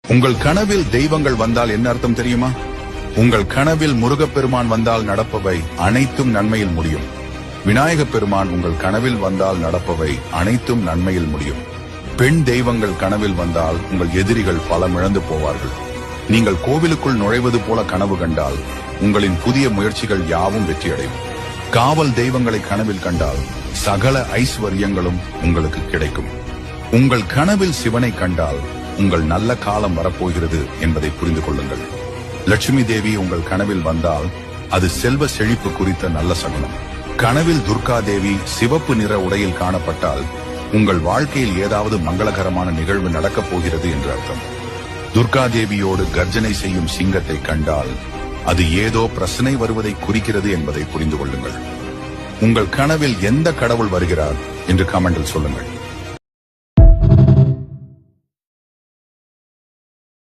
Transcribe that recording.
உங்கள் கனவில் தெய்வங்கள் வந்தால் என்ன அர்த்தம் தெரியுமா? உங்கள் கனவில் முருகப்பெருமான் வந்தால் நடப்பவை அனைத்தும் நன்மையில் முடியும். விநாயகப் பெருமான் உங்கள் கனவில் வந்தால் நடப்பவை அனைத்தும் நன்மையில் முடியும். பெண் தெய்வங்கள் கனவில் வந்தால் உங்கள் எதிரிகள் பலமிழந்து போவார்கள். நீங்கள் கோவிலுக்குள் நுழைவது போல கனவு கண்டால் உங்களின் புதிய முயற்சிகள் யாவும் வெற்றியடையும். காவல் தெய்வங்களை கனவில் கண்டால் சகல ஐஸ்வர்யங்களும் உங்களுக்கு கிடைக்கும். உங்கள் கனவில் சிவனை கண்டால் உங்கள் நல்ல காலம் வரப்போகிறது என்பதை புரிந்து கொள்ளுங்கள். லட்சுமி தேவி உங்கள் கனவில் வந்தால் அது செல்வ செழிப்பு குறித்த நல்ல சகுனம். கனவில் துர்கா தேவி சிவப்பு நிற உடையில் காணப்பட்டால் உங்கள் வாழ்க்கையில் ஏதாவது மங்களகரமான நிகழ்வு நடக்கப் போகிறது என்று அர்த்தம். துர்கா தேவியோடு கர்ஜனை செய்யும் சிங்கத்தை கண்டால் அது ஏதோ பிரச்சனை வருவதை குறிக்கிறது என்பதை புரிந்து கொள்ளுங்கள். உங்கள் கனவில் எந்த கடவுள் வருகிறார் என்று கமெண்டில் சொல்லுங்கள்.